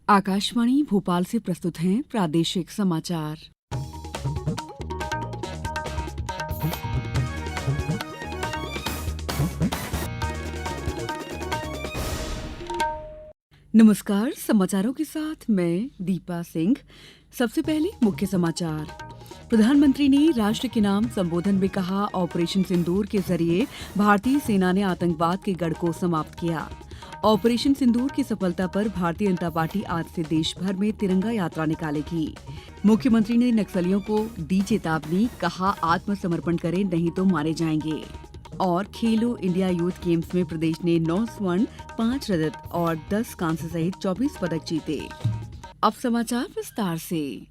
आकाशवाणी भोपाल से प्रस्तुत हैं प्रादेशिक समाचार। नमस्कार, समाचारों के साथ मैं दीपा सिंह। सबसे पहले मुख्य समाचार। प्रधानमंत्री ने राष्ट्र के नाम संबोधन में कहा, ऑपरेशन सिंदूर के जरिए भारतीय सेना ने आतंकवाद के गढ़ को समाप्त किया। ऑपरेशन सिंदूर की सफलता पर भारतीय जनता पार्टी आज से देश भर में तिरंगा यात्रा निकालेगी। मुख्यमंत्री ने नक्सलियों को दी चेतावनी, कहा आत्मसमर्पण करें नहीं तो मारे जाएंगे। और खेलो इंडिया यूथ गेम्स में प्रदेश ने 9 स्वर्ण, 5 रजत और 10 कांस्य सहित 24 पदक जीते। अब समाचार विस्तार से।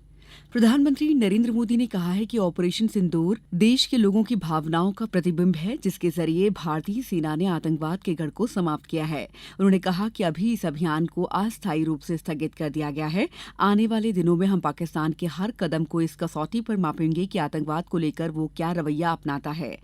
प्रधानमंत्री नरेंद्र मोदी ने कहा है कि ऑपरेशन सिंदूर देश के लोगों की भावनाओं का प्रतिबिंब है, जिसके जरिए भारतीय सेना ने आतंकवाद के गढ़ को समाप्त किया है। उन्होंने कहा कि अभी इस अभियान को अस्थायी रूप से स्थगित कर दिया गया है। आने वाले दिनों में हम पाकिस्तान के हर कदम को इस कसौटी पर मापेंगे कि आतंकवाद को लेकर वो क्या रवैया अपनाता है।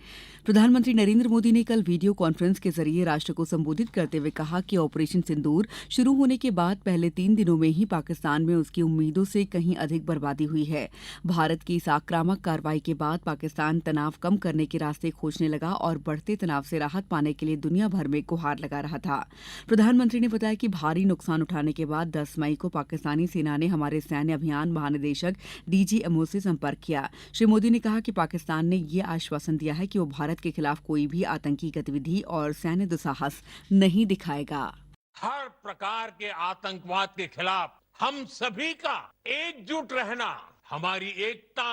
प्रधानमंत्री नरेंद्र मोदी ने कल वीडियो कॉन्फ्रेंस के जरिए राष्ट्र को संबोधित करते हुए कहा कि ऑपरेशन सिंदूर शुरू होने के बाद पहले 3 दिनों में ही पाकिस्तान में उसकी उम्मीदों से कहीं अधिक बर्बादी हुई है। भारत की इस आक्रामक कार्रवाई के बाद पाकिस्तान तनाव कम करने के रास्ते खोजने लगा और बढ़ते तनाव से राहत पाने के लिए दुनिया भर में गुहार लगा रहा था। प्रधानमंत्री ने बताया कि भारी नुकसान उठाने के बाद 10 मई को पाकिस्तानी सेना ने हमारे सैन्य अभियान महानिदेशक डीजीएमओ से संपर्क किया। श्री मोदी ने कहा कि पाकिस्तान ने यह आश्वासन दिया है कि वो भारत के खिलाफ कोई भी आतंकी गतिविधि और सैन्य दुस्साहस नहीं दिखाएगा। हर प्रकार के आतंकवाद के खिलाफ हम सभी का एकजुट रहना हमारी एकता,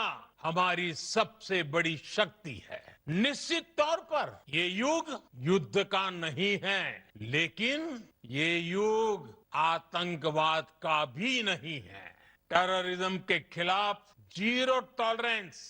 हमारी सबसे बड़ी शक्ति है। निश्चित तौर पर ये युग युद्ध का नहीं है, लेकिन ये युग आतंकवाद का भी नहीं है। टेररिज्म के खिलाफ जीरो टॉलरेंस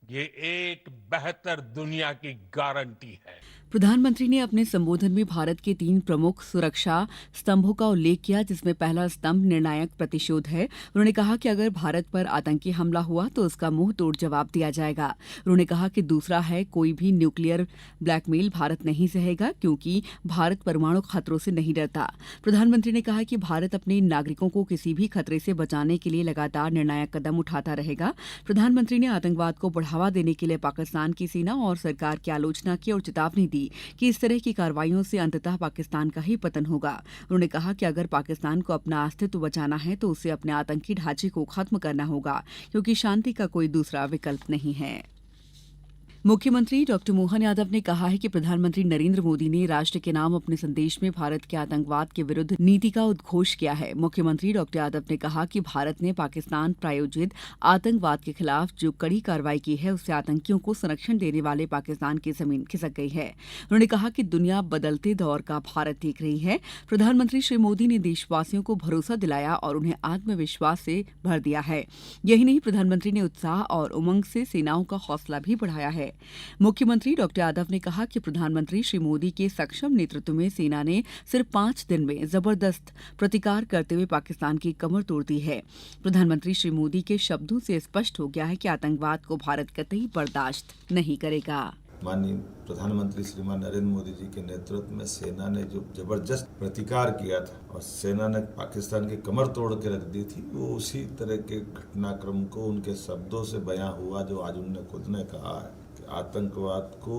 ये एक बेहतर दुनिया की गारंटी है। प्रधानमंत्री ने अपने संबोधन में भारत के 3 प्रमुख सुरक्षा स्तंभों का उल्लेख किया, जिसमें पहला स्तंभ निर्णायक प्रतिशोध है। उन्होंने कहा कि अगर भारत पर आतंकी हमला हुआ तो उसका मुंह तोड़ जवाब दिया जाएगा। उन्होंने कहा कि दूसरा है, कोई भी न्यूक्लियर ब्लैकमेल भारत नहीं सहेगा, क्योंकि भारत परमाणु खतरों से नहीं डरता। प्रधानमंत्री ने कहा कि भारत अपने नागरिकों को किसी भी खतरे से बचाने के लिए लगातार निर्णायक कदम उठाता रहेगा। प्रधानमंत्री ने आतंकवाद को बढ़ावा देने के लिए पाकिस्तान की सेना और सरकार की आलोचना की और चेतावनी दी कि इस तरह की कार्रवाइयों से अंततः पाकिस्तान का ही पतन होगा। उन्होंने कहा कि अगर पाकिस्तान को अपना अस्तित्व बचाना है तो उसे अपने आतंकी ढांचे को खत्म करना होगा, क्योंकि शांति का कोई दूसरा विकल्प नहीं है। मुख्यमंत्री डॉक्टर मोहन यादव ने कहा है कि प्रधानमंत्री नरेंद्र मोदी ने राष्ट्र के नाम अपने संदेश में भारत के आतंकवाद के विरुद्ध नीति का उद्घोष किया है। मुख्यमंत्री डॉक्टर यादव ने कहा कि भारत ने पाकिस्तान प्रायोजित आतंकवाद के खिलाफ जो कड़ी कार्रवाई की है, उससे आतंकियों को संरक्षण देने वाले पाकिस्तान की जमीन खिसक गई है। उन्होंने कहा कि दुनिया बदलते दौर का भारत देख रही है। प्रधानमंत्री श्री मोदी ने देशवासियों को भरोसा दिलाया और उन्हें आत्मविश्वास से भर दिया है। यही नहीं, प्रधानमंत्री ने उत्साह और उमंग से सेनाओं का हौसला भी बढ़ाया है। मुख्यमंत्री डॉक्टर यादव ने कहा कि प्रधानमंत्री श्री मोदी के सक्षम नेतृत्व में सेना ने सिर्फ 5 दिन में जबरदस्त प्रतिकार करते हुए पाकिस्तान की कमर तोड़ दी है। प्रधानमंत्री श्री मोदी के शब्दों से स्पष्ट हो गया है कि आतंकवाद को भारत कतई बर्दाश्त नहीं करेगा। माननीय प्रधानमंत्री श्रीमान नरेंद्र मोदी जी के नेतृत्व में सेना ने जो जबरदस्त प्रतिकार किया था और सेना ने पाकिस्तान की कमर तोड़ के रख दी थी, वो उसी तरह के घटनाक्रम को उनके शब्दों से बयां हुआ जो आज उन्होंने खुद ने कहा है कि आतंकवाद को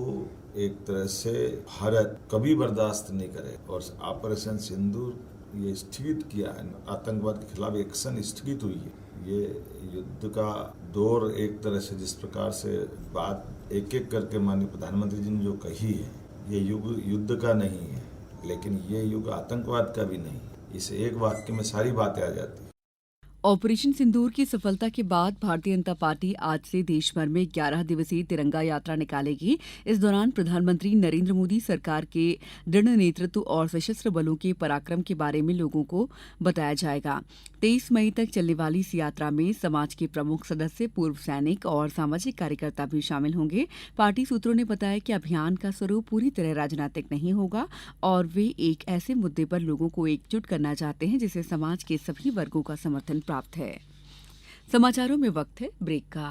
एक तरह से भारत कभी बर्दाश्त नहीं करे और ऑपरेशन सिंदूर ये स्थगित किया है। आतंकवाद के खिलाफ एक्शन स्थगित हुई है। ये युद्ध का दौर एक तरह से जिस प्रकार से बात एक एक करके माननीय प्रधानमंत्री जी ने जो कही है, ये युग युद्ध का नहीं है, लेकिन ये युग आतंकवाद का भी नहीं। इस एक वाक्य में सारी बातें आ जाती है। ऑपरेशन सिंदूर की सफलता के बाद भारतीय जनता पार्टी आज से देश भर में 11 दिवसीय तिरंगा यात्रा निकालेगी। इस दौरान प्रधानमंत्री नरेंद्र मोदी सरकार के दृढ़ नेतृत्व और सशस्त्र बलों के पराक्रम के बारे में लोगों को बताया जाएगा। 23 मई तक चलने वाली इस यात्रा में समाज के प्रमुख सदस्य, पूर्व सैनिक और सामाजिक कार्यकर्ता भी शामिल होंगे। पार्टी सूत्रों ने बताया कि अभियान का स्वरूप पूरी तरह राजनीतिक नहीं होगा और वे एक ऐसे मुद्दे पर लोगों को एकजुट करना चाहते हैं जिसे समाज के सभी वर्गों का समर्थन प्राप्त है। समाचारों में वक्त है ब्रेक का।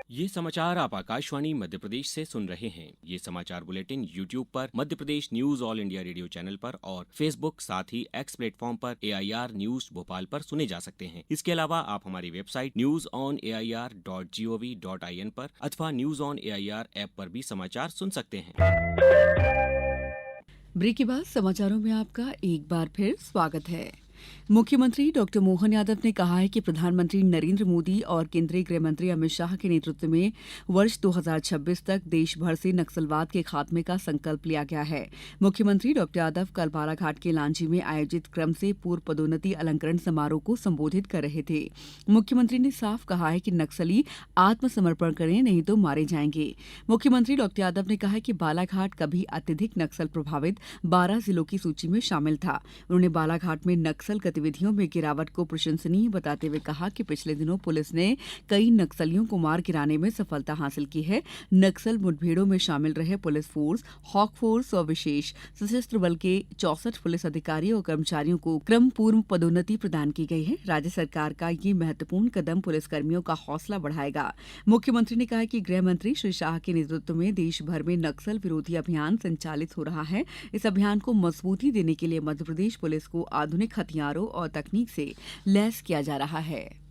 ये समाचार आप आकाशवाणी मध्य प्रदेश से सुन रहे हैं। ये समाचार बुलेटिन YouTube पर Madhya Pradesh news All India Radio channel पर और Facebook साथ ही X प्लेटफॉर्म पर AIR न्यूज भोपाल पर सुने जा सकते हैं। इसके अलावा आप हमारी वेबसाइट newsonair.gov.in पर अथवा न्यूज ऑन AIR ऐप पर भी समाचार सुन सकते हैं। ब्रेक के बाद समाचारों में आपका एक बार फिर स्वागत है। मुख्यमंत्री डॉक्टर मोहन यादव ने कहा है कि प्रधानमंत्री नरेंद्र मोदी और केंद्रीय गृह मंत्री अमित शाह के नेतृत्व में वर्ष 2026 तक देश भर से नक्सलवाद के खात्मे का संकल्प लिया गया है। मुख्यमंत्री डॉक्टर यादव कल बालाघाट के लांजी में आयोजित क्रम से पूर्व पदोन्नति अलंकरण समारोह को संबोधित कर रहे थे। मुख्यमंत्री ने साफ कहा है कि नक्सली आत्मसमर्पण करें नहीं तो मारे जाएंगे। मुख्यमंत्री डॉक्टर यादव ने कहा कि बालाघाट कभी अत्यधिक नक्सल प्रभावित 12 जिलों की सूची में शामिल था। उन्होंने बालाघाट में नक्सल गतिविधियों में गिरावट को प्रशंसनीय बताते हुए कहा कि पिछले दिनों पुलिस ने कई नक्सलियों को मार गिराने में सफलता हासिल की है। नक्सल मुठभेड़ों में शामिल रहे पुलिस फोर्स, हॉक फोर्स और विशेष सशस्त्र बल के 64 पुलिस अधिकारियों और कर्मचारियों को क्रम पूर्व पदोन्नति प्रदान की गई है। राज्य सरकार का ये महत्वपूर्ण कदम पुलिसकर्मियों का हौसला बढ़ाएगा। मुख्यमंत्री ने कहा कि गृह मंत्री श्री शाह के नेतृत्व में देश भर में नक्सल विरोधी अभियान संचालित हो रहा है। इस अभियान को मजबूती देने के लिए मध्यप्रदेश पुलिस को आधुनिक हथियारों और तकनीक से लैस किया जा रहा है।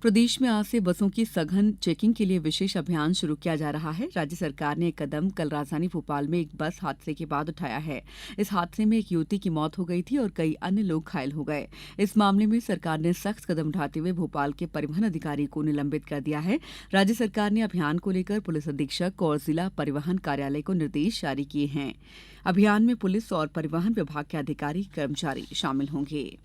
प्रदेश में आज से बसों की सघन चेकिंग के लिए विशेष अभियान शुरू किया जा रहा है। राज्य सरकार ने एक कदम कल राजधानी भोपाल में एक बस हादसे के बाद उठाया है। इस हादसे में एक युवती की मौत हो गई थी और कई अन्य लोग घायल हो गए। इस मामले में सरकार ने सख्त कदम उठाते हुए भोपाल के परिवहन अधिकारी को निलंबित कर दिया है। राज्य सरकार ने अभियान को लेकर पुलिस अधीक्षक और जिला परिवहन कार्यालय को निर्देश जारी किए हैं। अभियान में पुलिस और परिवहन विभाग के अधिकारी कर्मचारी शामिल होंगे।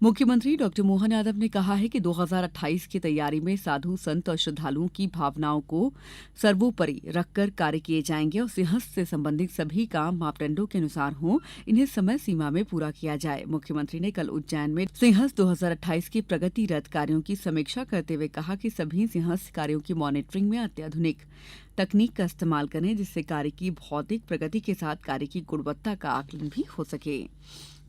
मुख्यमंत्री डॉक्टर मोहन यादव ने कहा है कि 2028 की तैयारी में साधु संत और श्रद्धालुओं की भावनाओं को सर्वोपरि रखकर कार्य किए जाएंगे और सिंहस्थ से संबंधित सभी काम मापदंडों के अनुसार हों, इन्हें समय सीमा में पूरा किया जाए। मुख्यमंत्री ने कल उज्जैन में सिंहस्थ 2028 के प्रगति रथ कार्यों की समीक्षा करते हुए कहा कि सभी सिंहस्थ कार्यों की मॉनिटरिंग में अत्याधुनिक तकनीक का इस्तेमाल करें, जिससे कार्य की भौतिक प्रगति के साथ कार्य की गुणवत्ता का आकलन भी हो सके।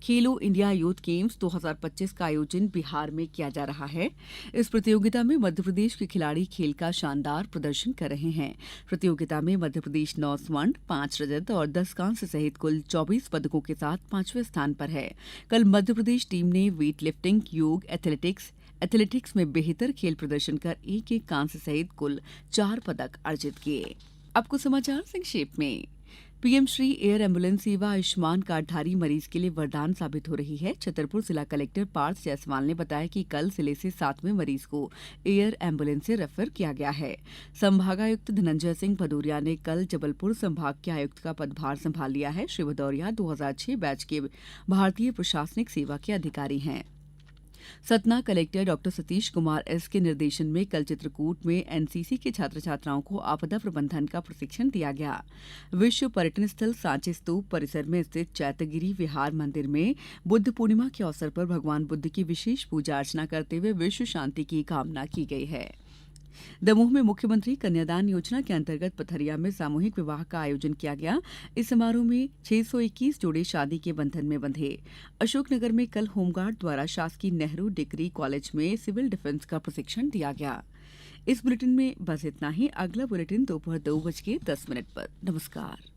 खेलो इंडिया यूथ गेम्स 2025 का आयोजन बिहार में किया जा रहा है। इस प्रतियोगिता में मध्यप्रदेश के खिलाड़ी खेल का शानदार प्रदर्शन कर रहे हैं। प्रतियोगिता में मध्यप्रदेश 9 स्वर्ण, 5 रजत और 10 कांस्य सहित कुल 24 पदकों के साथ 5वें स्थान पर है। कल मध्यप्रदेश टीम ने वेट लिफ्टिंग, योग, एथलेटिक्स में बेहतर खेल प्रदर्शन कर एक कांस्य सहित कुल 4 पदक अर्जित किए। अब कुछ समाचार संक्षेप में। पीएम श्री एयर एम्बुलेंस सेवा आयुष्मान कार्डधारी मरीज के लिए वरदान साबित हो रही है। छतरपुर जिला कलेक्टर पार्थ जायसवाल ने बताया कि कल जिले से 7वें मरीज को एयर एम्बुलेंस से रेफर किया गया है। संभागायुक्त धनंजय सिंह भदौरिया ने कल जबलपुर संभाग के आयुक्त का पदभार संभाल लिया है। श्री भदौरिया 2006 बैच के भारतीय प्रशासनिक सेवा के अधिकारी हैं। Satna collector doctor Satish Kumar S के निर्देशन में कल चित्रकूट में एनसीसी के छात्र छात्राओं को आपदा प्रबंधन का प्रशिक्षण दिया गया। विश्व पर्यटन स्थल सांची स्तूप परिसर में स्थित चैत्यगिरी विहार मंदिर में बुद्ध पूर्णिमा के अवसर पर भगवान बुद्ध की विशेष पूजा अर्चना करते हुए विश्व शांति की कामना की गई है। दमोह में मुख्यमंत्री कन्यादान योजना के अंतर्गत पथरिया में सामूहिक विवाह का आयोजन किया गया। इस समारोह में 621 जोड़े शादी के बंधन में बंधे। अशोकनगर में कल होमगार्ड द्वारा शासकीय नेहरू डिग्री कॉलेज में सिविल डिफेंस का प्रशिक्षण दिया गया। इस बुलेटिन में बस इतना ही। अगला बुलेटिन दोपहर 2:10 पर। नमस्कार।